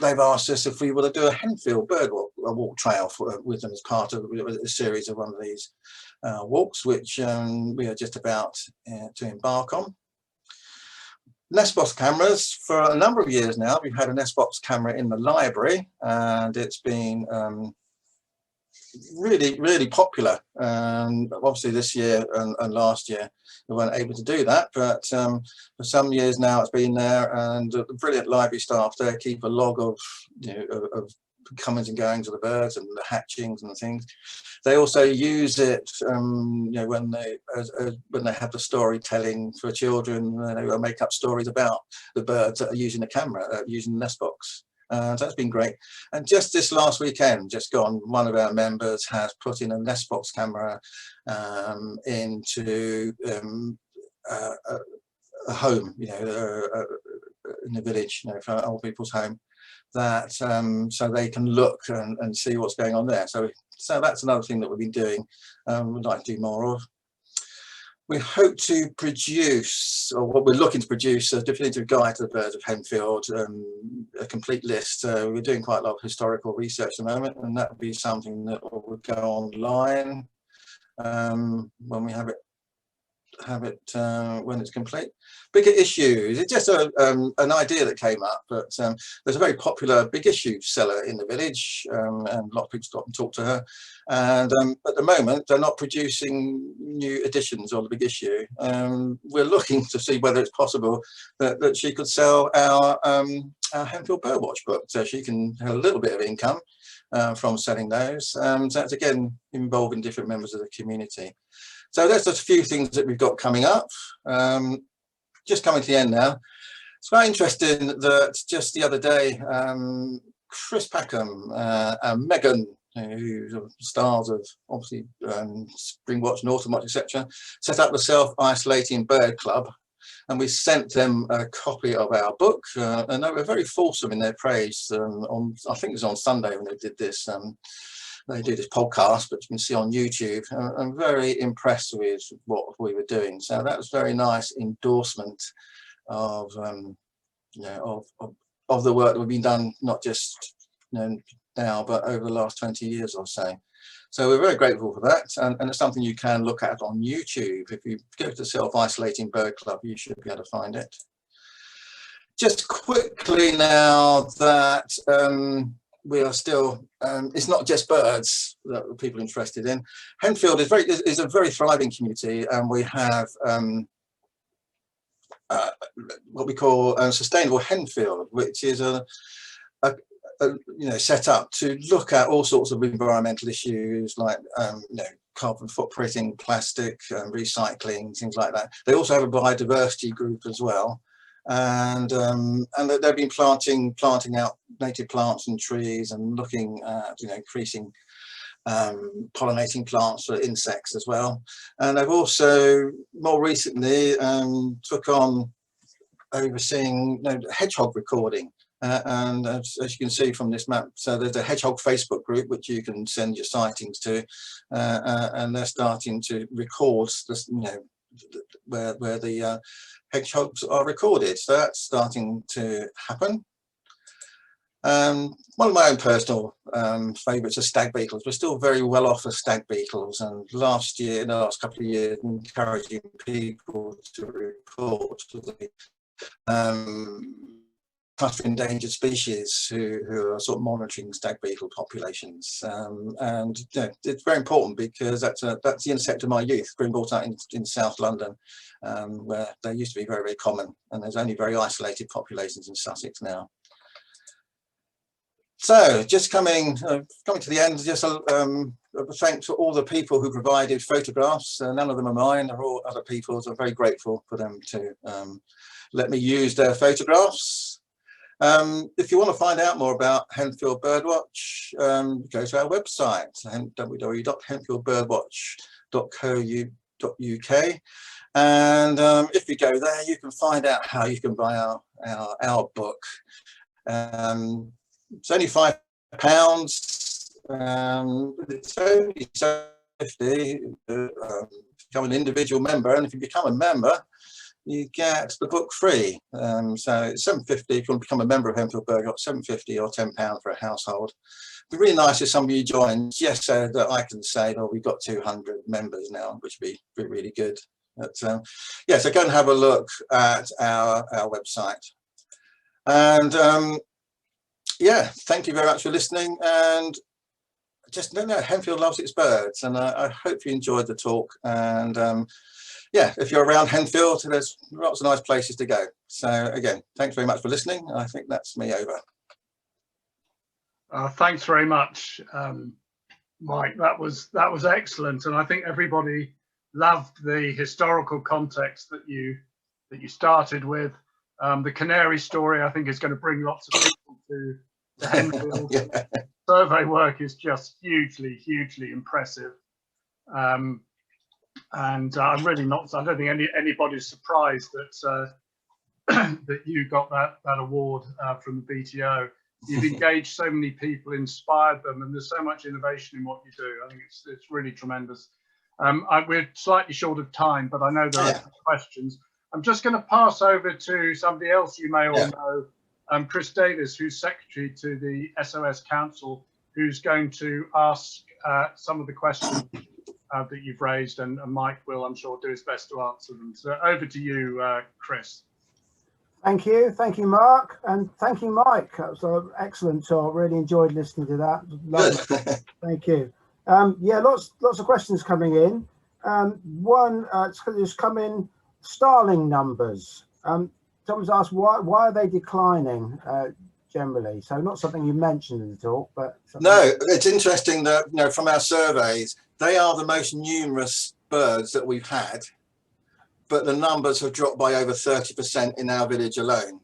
they've asked us if we want to do a Henfield Birdwalk trail with them as part of a series of one of these walks, which we are just about to embark on. Nest box cameras, for a number of years now, we've had a nest box camera in the library, and it's been really popular. Obviously this year and last year we weren't able to do that, but for some years now it's been there, and the brilliant library staff there keep a log of, of comings and goings of the birds and the hatchings and things. They also use it, when they have the storytelling for children. They will make up stories about the birds that are using the camera, using the nest box. So that's been great. And just this last weekend, just gone, one of our members has put in a nest box camera into a home, in the village, for old people's home, that so they can look and see what's going on there. So that's another thing that we've been doing. We'd like to do more of. We hope to produce, or what we're looking to produce, a definitive guide to the birds of Hempfield, a complete list. We're doing quite a lot of historical research at the moment, and that would be something that will go online when we have it when it's complete. Bigger issues, it's just an idea that came up, but there's a very popular big issue seller in the village, and a lot of people stop and talk to her, and at the moment they're not producing new editions of the big issue. We're looking to see whether it's possible that she could sell our Henfield Birdwatch book, so she can have a little bit of income from selling those. So that's again involving different members of the community. So there's just a few things that we've got coming up. Just coming to the end now. It's quite interesting that just the other day, Chris Packham and Megan, who are stars of obviously Spring Watch, Autumn Watch, etc., set up the Self-Isolating Bird Club, and we sent them a copy of our book, and they were very fulsome in their praise. I think it was on Sunday when they did this. They do this podcast, but you can see on YouTube. I'm very impressed with what we were doing. So that was very nice endorsement of of the work that we've been done, not just now, but over the last 20 years or so. So we're very grateful for that, and it's something you can look at on YouTube. If you go to Self-Isolating Bird Club, you should be able to find it. Just quickly now that we are still, it's not just birds that people are interested in. Henfield is a very thriving community, and we have what we call Sustainable Henfield, which is set up to look at all sorts of environmental issues like carbon footprinting, plastic, recycling, things like that. They also have a biodiversity group as well. And they've been planting out native plants and trees, and looking at increasing pollinating plants for insects as well. And they've also more recently took on overseeing hedgehog recording, and as you can see from this map, so there's a hedgehog Facebook group which you can send your sightings to, and they're starting to record this, where the hedgehogs are recorded. So that's starting to happen. One of my own personal favourites are stag beetles. We're still very well off of stag beetles, and in the last couple of years, encouraging people to report the cluster endangered species who are sort of monitoring stag beetle populations, and you know, it's very important because that's the intersect of my youth, being brought up in South London, where they used to be very, very common, and there's only very isolated populations in Sussex now. So just coming to the end, just thanks to all the people who provided photographs. None of them are mine, they're all other people's. I'm very grateful for them to let me use their photographs. If you want to find out more about Henfield Birdwatch, go to our website, www.henfieldbirdwatch.co.uk, and if you go there, you can find out how you can buy our book. It's only £5. It's only £7.50 to become an individual member, and if you become a member, you get the book free. So it's £7.50 if you want to become a member of Henfield Birdwatch, £7.50 or £10 for a household. It'd be really nice if somebody of you joins, yes, so that I can say, oh, we've got 200 members now, which would be really good. But yeah, so go and have a look at our website. And yeah, thank you very much for listening. And just no, Henfield loves its birds, and I hope you enjoyed the talk. And yeah, if you're around Henfield, there's lots of nice places to go. So again, thanks very much for listening. I think that's me over. Thanks very much, Mike. That was excellent, and I think everybody loved the historical context that you started with. The canary story, I think, is going to bring lots of people to Henfield. Yeah. Survey work is just hugely impressive. And I'm really not, I don't think anybody's surprised that that you got that award from the BTO. You've engaged so many people, inspired them, and there's so much innovation in what you do. I think it's really tremendous. We're slightly short of time, but I know there are questions. I'm just going to pass over to somebody else you may all know, Chris Davis, who's secretary to the SOS Council, who's going to ask some of the questions that you've raised, and Mike will, I'm sure, do his best to answer them. So over to you, Chris. Thank you, Mark, and thank you, Mike. That was an excellent talk. Really enjoyed listening to that. Lovely. Thank you. Yeah, lots of questions coming in. One just come in, starling numbers. Someone's asked why are they declining generally? So not something you mentioned in the talk, but no, it's interesting that, you know, from our surveys, they are the most numerous birds that we've had, but the numbers have dropped by over 30% in our village alone.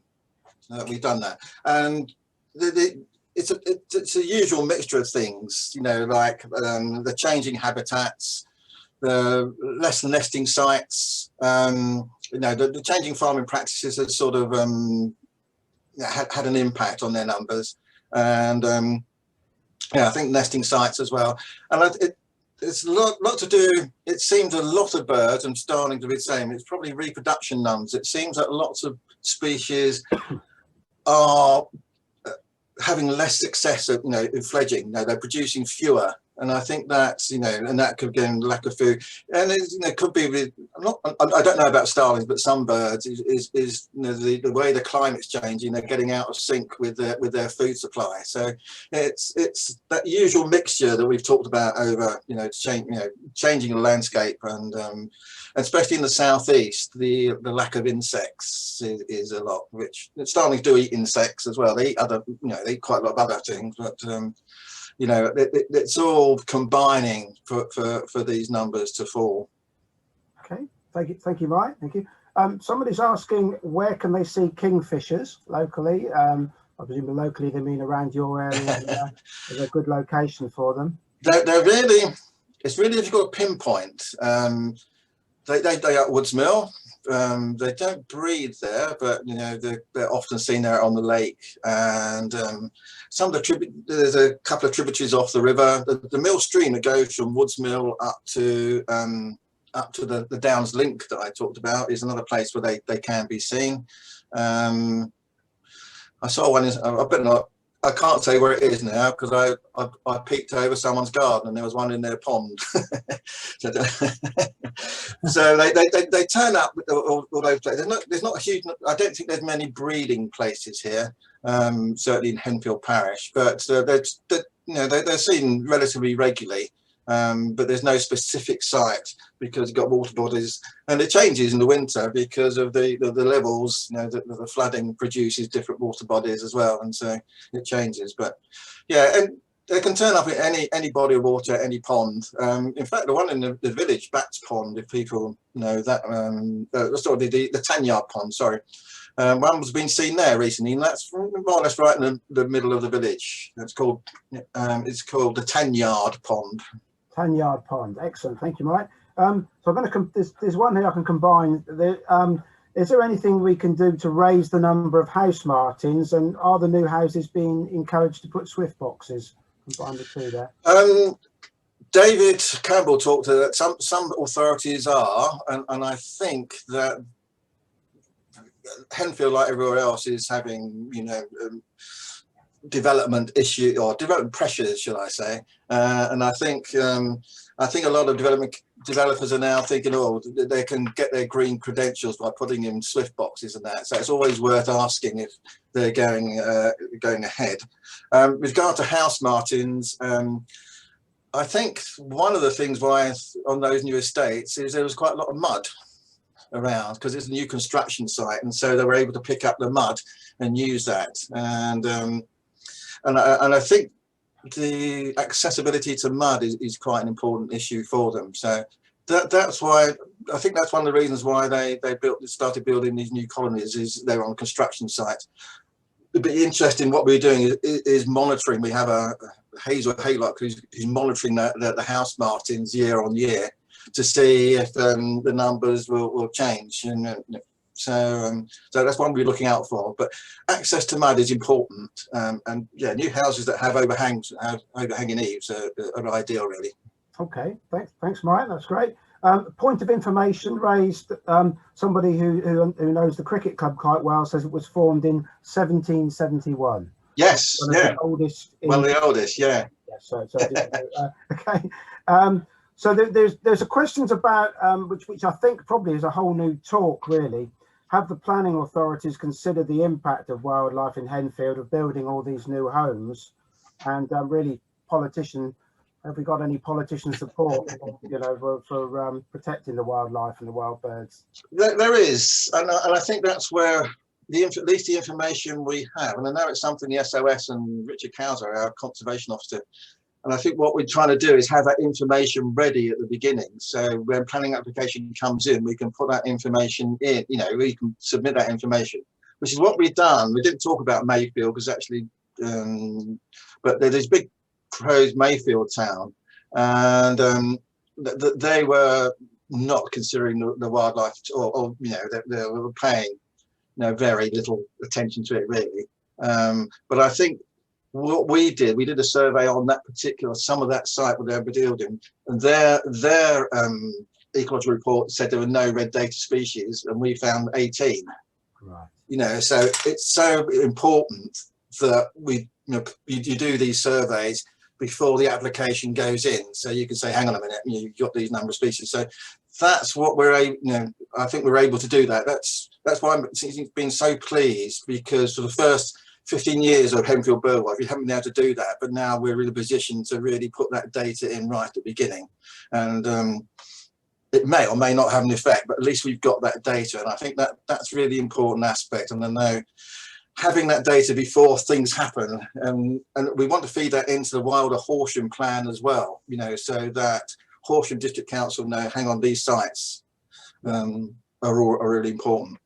We've done that, and it's a usual mixture of things, you know, like the changing habitats, the less nesting sites, you know, the changing farming practices has sort of had an impact on their numbers, and yeah, I think nesting sites as well. And it's a lot to do. It seems a lot of birds, and starting to be the same, it's probably reproduction numbers. It seems that lots of species are having less success at, you know, in fledging. You know, they're producing fewer, and I think that's, you know, and that could be lack of food, and it, you know, could be with, I don't know about starlings, but some birds is you know, the way the climate's changing, they're getting out of sync with their food supply. So it's that usual mixture that we've talked about over, you know, changing the landscape, and especially in the southeast, the lack of insects is a lot, which starlings do eat insects as well. They eat other, you know, they eat quite a lot of other things, but you know, it's all combining for these numbers to fall. Okay, thank you, Mike. Thank you. Somebody's asking, where can they see kingfishers locally? I presume locally they mean around your area. Is a good location for them? They're really, it's really difficult to pinpoint. They are at Woods Mill. They don't breed there, but you know, they're often seen there on the lake, and some of the there's a couple of tributaries off the river. The mill stream that goes from Woods Mill up to the Downs Link that I talked about is another place where they can be seen. I saw one. I better not. I can't say where it is now because I peeked over someone's garden and there was one in their pond. So they turn up with all those places. There's not a huge. I don't think there's many breeding places here. Certainly in Henfield Parish, but they're seen relatively regularly. But there's no specific site because you've got water bodies, and it changes in the winter because of the levels. The flooding produces different water bodies as well, and so it changes. But yeah, and they can turn up in any body of water, any pond. In fact, the one in the village, Bats Pond, if people know that, the Tanyard Pond, sorry. One's been seen there recently, and that's more or less right in the middle of the village. It's called the Tanyard Pond. Tanyard Pond, excellent. Thank you, Mike. So I'm going to there's one here I can combine. Is there anything we can do to raise the number of house martins, and are the new houses being encouraged to put swift boxes? Combine the two there. David Campbell talked to that. Some authorities are, and I think that Henfield, like everywhere else, is having development issue or development pressures, shall I say? And I think a lot of developers are now thinking, oh, they can get their green credentials by putting in swift boxes and that. So it's always worth asking if they're going ahead. With regard to house martins, I think one of the things why on those new estates is there was quite a lot of mud around because it's a new construction site, and so they were able to pick up the mud and use that. And I think the accessibility to mud is quite an important issue for them. So that's why I think that's one of the reasons why they started building these new colonies, is they're on construction sites. It'd be interesting. What we're doing is monitoring. We have a Hazel Haylock who's monitoring the house martins year on year to see if the numbers will change. And so that's one we're looking out for. But access to mud is important. And yeah, new houses that have overhanging eaves are ideal, really. Okay, thanks, Mike. That's great. Point of information raised. Somebody who knows the cricket club quite well says it was formed in 1771. Yes, yeah. The oldest. The oldest, yeah. Yeah. Okay. So there's a questions about which I think probably is a whole new talk, really. Have the planning authorities considered the impact of wildlife in Henfield of building all these new homes? And really, have we got any politician support, for protecting the wildlife and the wild birds? There is, and I think that's where at least the information we have, and I know it's something the SOS and Richard Cowser, our conservation officer, and I think what we're trying to do is have that information ready at the beginning. So when planning application comes in, we can put that information in, we can submit that information, which is what we've done. We didn't talk about Mayfield because actually, but there's this big proposed Mayfield town, and they were not considering the wildlife, or they were paying very little attention to it, really. But I think what we did a survey on that particular, some of that site where they were building, and their ecological report said there were no red data species, and we found 18. Right. So it's so important that you do these surveys before the application goes in, so you can say, hang on a minute, you've got these number of species. So that's what we're able, I think we're able to do that. That's why I'm been so pleased, because for the first 15 years of Henfield Birdwatch, we haven't been able to do that, but now we're in a position to really put that data in right at the beginning. And it may or may not have an effect, but at least we've got that data. And I think that's really important aspect. And I know having that data before things happen, and we want to feed that into the wilder Horsham plan as well, so that Horsham District Council know, hang on, these sites are really important.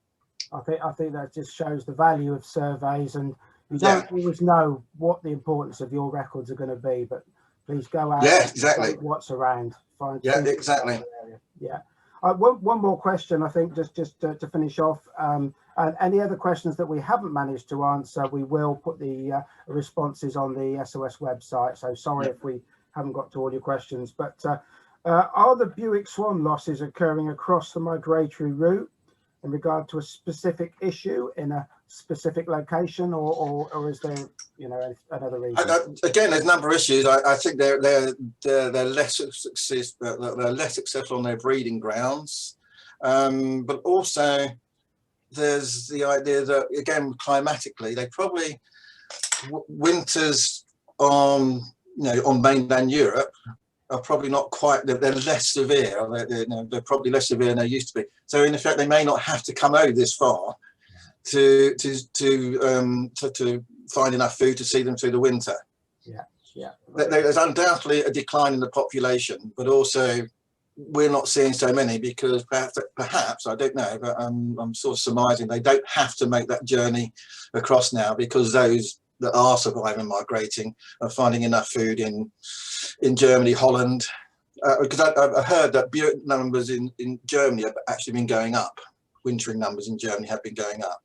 I think that just shows the value of surveys, and you don't always know what the importance of your records are going to be, but please go out and exactly what's around. Exactly. One more question, I think, just to finish off. And any other questions that we haven't managed to answer, we will put the responses on the SOS website. So sorry if we haven't got to all your questions. But are the Buick swan losses occurring across the migratory route in regard to a specific issue in a specific location, or is there, you know, another reason? Again, there's a number of issues. I think they're less successful on their breeding grounds, but also there's the idea that, again, climatically, they probably winters on mainland Europe are probably not quite, they're less severe. They're probably less severe than they used to be. So in effect, they may not have to come over this far to find enough food to see them through the winter. Yeah. There's undoubtedly a decline in the population, but also we're not seeing so many because perhaps I don't know, but I'm sort of surmising they don't have to make that journey across now, because those that are surviving migrating are finding enough food in Germany, Holland, because I've heard that numbers in Germany have actually been going up. Wintering numbers in Germany have been going up.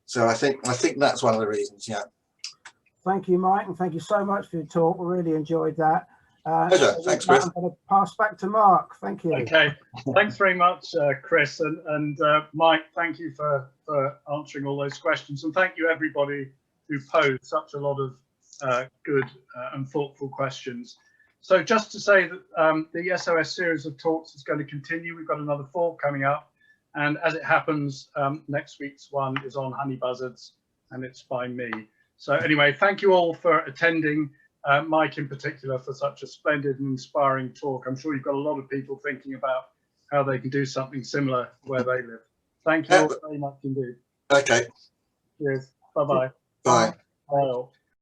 So I think that's one of the reasons. Yeah. Thank you, Mike, and thank you so much for your talk. We really enjoyed that. Pleasure. Thanks, Chris. I'm going to pass back to Mark. Thank you. Okay. Thanks very much, Chris, and Mike. Thank you for answering all those questions, and thank you everybody who posed such a lot of good and thoughtful questions. So just to say that the SOS series of talks is going to continue. We've got another 4 coming up, and as it happens, next week's one is on honey buzzards, and it's by me. So anyway, thank you all for attending, Mike in particular, for such a splendid and inspiring talk. I'm sure you've got a lot of people thinking about how they can do something similar where they live. Thank you all very much indeed. Okay. Cheers. Bye-bye. Bye. Bye all.